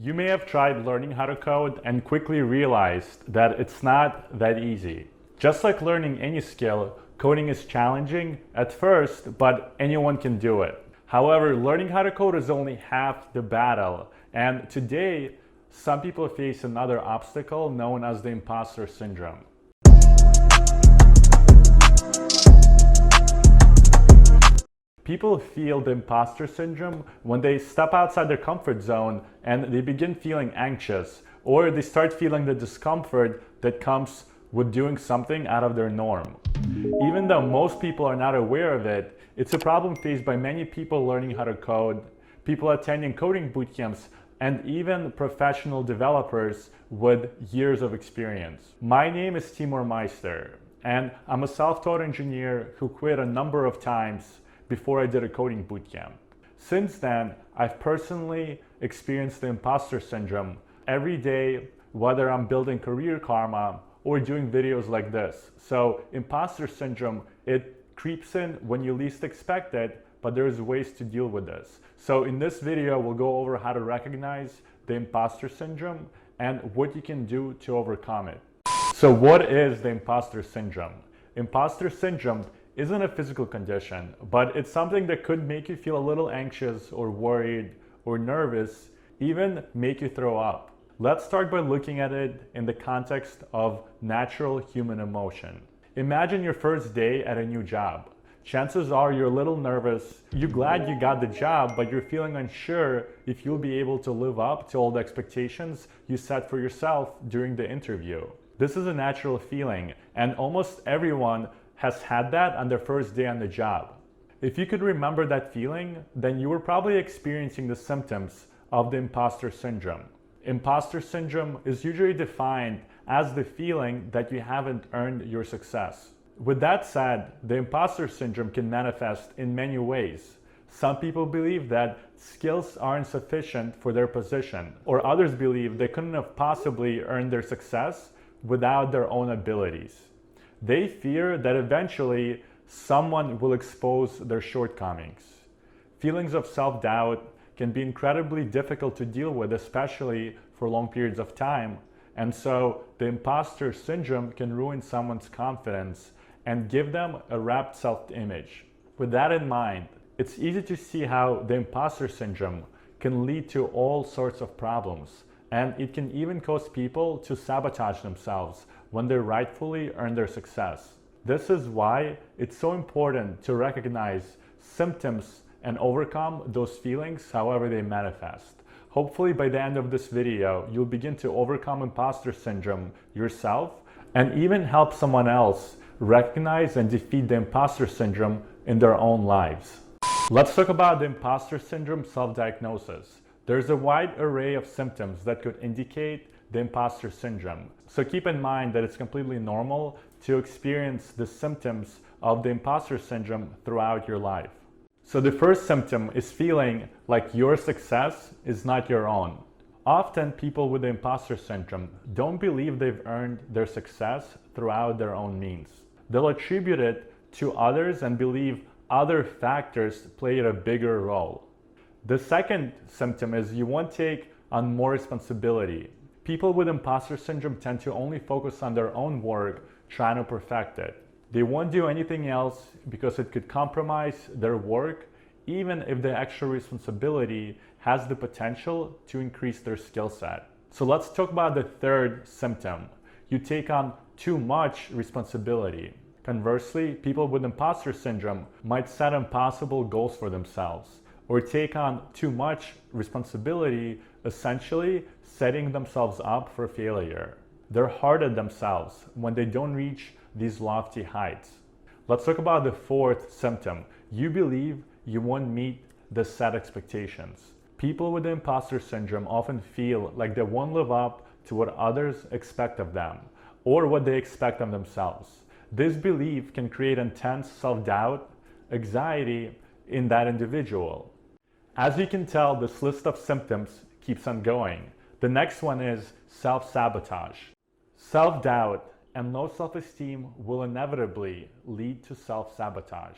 You may have tried learning how to code and quickly realized that it's not that easy. Just like learning any skill, coding is challenging at first, but anyone can do it. However, learning how to code is only half the battle, and today, some people face another obstacle known as the imposter syndrome. People feel the imposter syndrome when they step outside their comfort zone and they begin feeling anxious, or they start feeling the discomfort that comes with doing something out of their norm. Even though most people are not aware of it, it's a problem faced by many people learning how to code, people attending coding bootcamps, and even professional developers with years of experience. My name is Timur Meyster, and I'm a self-taught engineer who quit a number of times before I did a coding bootcamp. Since then, I've personally experienced the imposter syndrome every day, whether I'm building career karma or doing videos like this. So imposter syndrome, it creeps in when you least expect it, but there's ways to deal with this. So in this video, we'll go over how to recognize the imposter syndrome and what you can do to overcome it. So what is the imposter syndrome? Imposter syndrome isn't a physical condition, but it's something that could make you feel a little anxious or worried or nervous, even make you throw up. Let's start by looking at it in the context of natural human emotion. Imagine your first day at a new job. Chances are you're a little nervous, you're glad you got the job, but you're feeling unsure if you'll be able to live up to all the expectations you set for yourself during the interview. This is a natural feeling, and almost everyone has had that on their first day on the job. If you could remember that feeling, then you were probably experiencing the symptoms of the imposter syndrome. Imposter syndrome is usually defined as the feeling that you haven't earned your success. With that said, the imposter syndrome can manifest in many ways. Some people believe that skills aren't sufficient for their position, or others believe they couldn't have possibly earned their success without their own abilities. They fear that eventually someone will expose their shortcomings. Feelings of self-doubt can be incredibly difficult to deal with, especially for long periods of time. And so the imposter syndrome can ruin someone's confidence and give them a wrapped self-image. With that in mind, it's easy to see how the imposter syndrome can lead to all sorts of problems. And it can even cause people to sabotage themselves when they rightfully earn their success. This is why it's so important to recognize symptoms and overcome those feelings however they manifest. Hopefully by the end of this video, you'll begin to overcome imposter syndrome yourself and even help someone else recognize and defeat the imposter syndrome in their own lives. Let's talk about the imposter syndrome self-diagnosis. There's a wide array of symptoms that could indicate the imposter syndrome. So keep in mind that it's completely normal to experience the symptoms of the imposter syndrome throughout your life. So the first symptom is feeling like your success is not your own. Often people with the imposter syndrome don't believe they've earned their success throughout their own means. They'll attribute it to others and believe other factors played a bigger role. The second symptom is you won't take on more responsibility. People with imposter syndrome tend to only focus on their own work, trying to perfect it. They won't do anything else because it could compromise their work, even if the extra responsibility has the potential to increase their skill set. So let's talk about the third symptom. You take on too much responsibility. Conversely, people with imposter syndrome might set impossible goals for themselves or take on too much responsibility, essentially setting themselves up for failure. They're hard on themselves when they don't reach these lofty heights. Let's talk about the fourth symptom. You believe you won't meet the set expectations. People with the imposter syndrome often feel like they won't live up to what others expect of them or what they expect of themselves. This belief can create intense self-doubt, anxiety in that individual. As you can tell, this list of symptoms keeps on going. The next one is self-sabotage. Self-doubt and low self-esteem will inevitably lead to self-sabotage.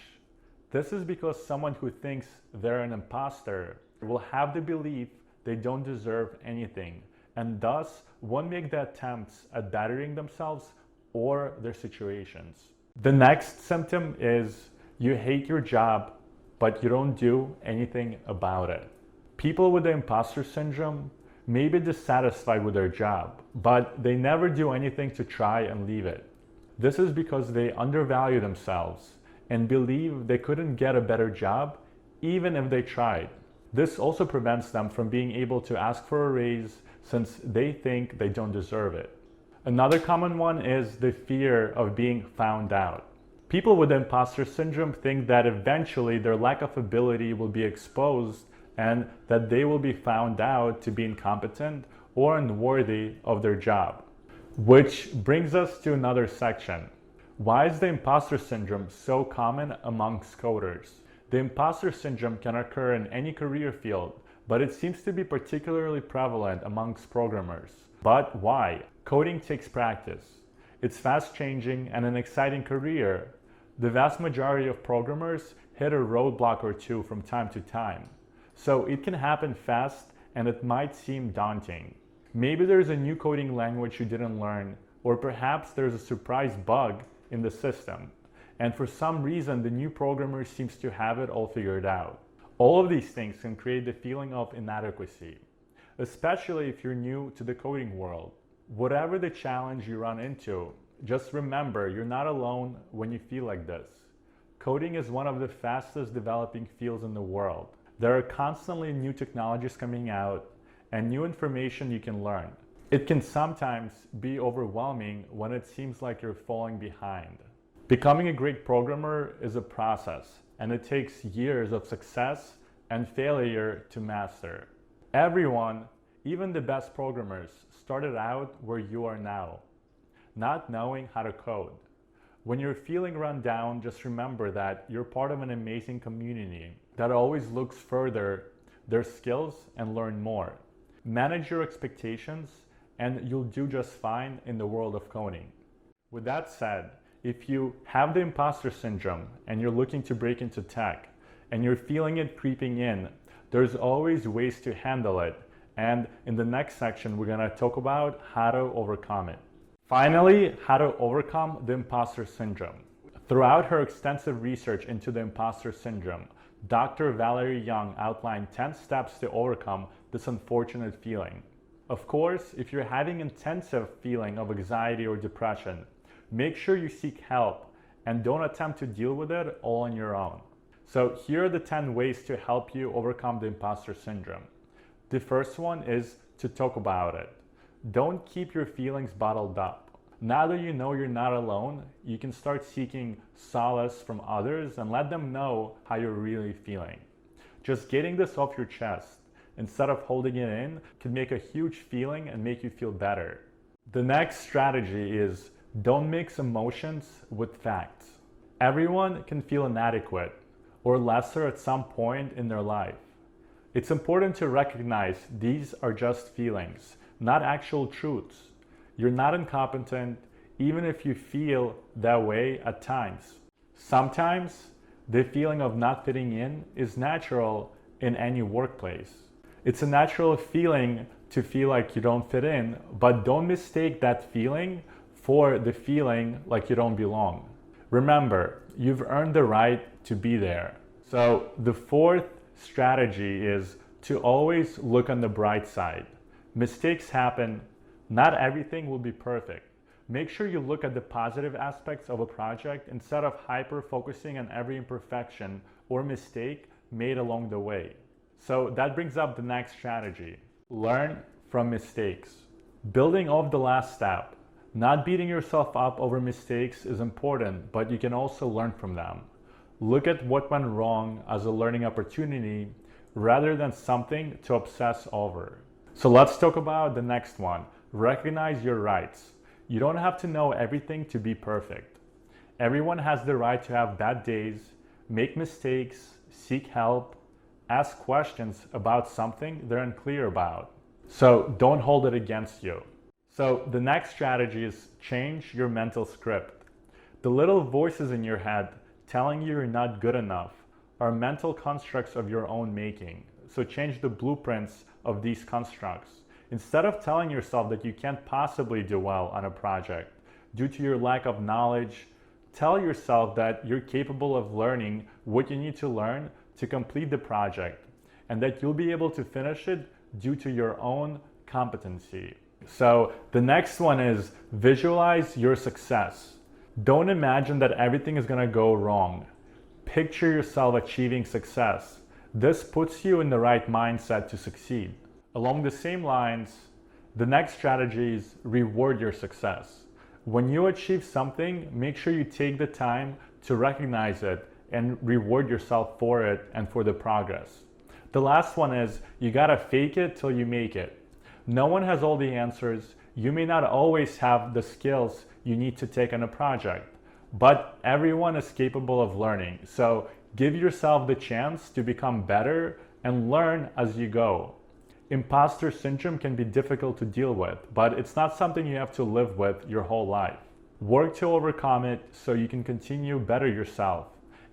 This is because someone who thinks they're an imposter will have the belief they don't deserve anything, and thus won't make the attempts at bettering themselves or their situations. The next symptom is you hate your job, but you don't do anything about it. People with the imposter syndrome may be dissatisfied with their job, but they never do anything to try and leave it. This is because they undervalue themselves and believe they couldn't get a better job even if they tried. This also prevents them from being able to ask for a raise since they think they don't deserve it. Another common one is the fear of being found out. People with imposter syndrome think that eventually their lack of ability will be exposed and that they will be found out to be incompetent or unworthy of their job. Which brings us to another section. Why is the imposter syndrome so common amongst coders? The imposter syndrome can occur in any career field, but it seems to be particularly prevalent amongst programmers. But why? Coding takes practice. It's fast-changing and an exciting career. The vast majority of programmers hit a roadblock or two from time to time. So it can happen fast and it might seem daunting. Maybe there's a new coding language you didn't learn, or perhaps there's a surprise bug in the system. And for some reason, the new programmer seems to have it all figured out. All of these things can create the feeling of inadequacy, especially if you're new to the coding world. Whatever the challenge you run into, just remember you're not alone when you feel like this. Coding is one of the fastest developing fields in the world. There are constantly new technologies coming out and new information you can learn. It can sometimes be overwhelming when it seems like you're falling behind. Becoming a great programmer is a process, and it takes years of success and failure to master. Everyone, even the best programmers, started out where you are now, not knowing how to code. When you're feeling run down, just remember that you're part of an amazing community that always looks further their skills and learn more. Manage your expectations and you'll do just fine in the world of coding. With that said, if you have the imposter syndrome and you're looking to break into tech and you're feeling it creeping in, there's always ways to handle it. And in the next section, we're gonna talk about how to overcome it. Finally, how to overcome the imposter syndrome. Throughout her extensive research into the imposter syndrome, Dr. Valerie Young outlined 10 steps to overcome this unfortunate feeling. Of course, if you're having intensive feeling of anxiety or depression, make sure you seek help and don't attempt to deal with it all on your own. So here are the 10 ways to help you overcome the imposter syndrome. The first one is to talk about it. Don't keep your feelings bottled up. Now that you know you're not alone, you can start seeking solace from others and let them know how you're really feeling. Just getting this off your chest instead of holding it in can make a huge feeling and make you feel better. The next strategy is don't mix emotions with facts. Everyone can feel inadequate or lesser at some point in their life. It's important to recognize these are just feelings, not actual truths. You're not incompetent, even if you feel that way at times. Sometimes the feeling of not fitting in is natural in any workplace. It's a natural feeling to feel like you don't fit in, but don't mistake that feeling for the feeling like you don't belong. Remember, you've earned the right to be there. So the fourth strategy is to always look on the bright side. Mistakes happen. Not everything will be perfect. Make sure you look at the positive aspects of a project instead of hyper-focusing on every imperfection or mistake made along the way. So that brings up the next strategy. Learn from mistakes. Building off the last step. Not beating yourself up over mistakes is important, but you can also learn from them. Look at what went wrong as a learning opportunity rather than something to obsess over. So let's talk about the next one. Recognize your rights. You don't have to know everything to be perfect. Everyone has the right to have bad days, make mistakes, seek help, ask questions about something they're unclear about. So don't hold it against you. So the next strategy is change your mental script. The little voices in your head telling you you're not good enough are mental constructs of your own making. So change the blueprints of these constructs. Instead of telling yourself that you can't possibly do well on a project due to your lack of knowledge, tell yourself that you're capable of learning what you need to learn to complete the project and that you'll be able to finish it due to your own competency. So the next one is visualize your success. Don't imagine that everything is going to go wrong. Picture yourself achieving success. This puts you in the right mindset to succeed. Along the same lines, the next strategy is reward your success. When you achieve something, make sure you take the time to recognize it and reward yourself for it and for the progress. The last one is you gotta fake it till you make it. No one has all the answers. You may not always have the skills you need to take on a project, but everyone is capable of learning. So give yourself the chance to become better and learn as you go. Imposter syndrome can be difficult to deal with, but it's not something you have to live with your whole life. Work to overcome it so you can continue better yourself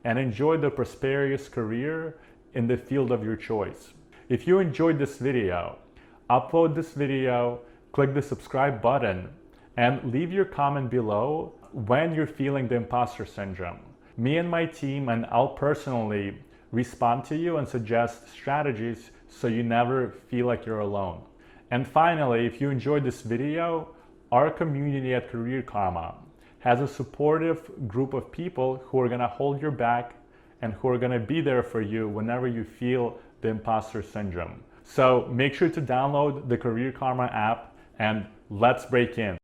and enjoy the prosperous career in the field of your choice. If you enjoyed this video, upload this video, click the subscribe button, and leave your comment below when you're feeling the imposter syndrome. Me and my team and I'll personally respond to you and suggest strategies so you never feel like you're alone. And finally, if you enjoyed this video, our community at Career Karma has a supportive group of people who are gonna hold your back and who are gonna be there for you whenever you feel the imposter syndrome. So make sure to download the Career Karma app and let's break in.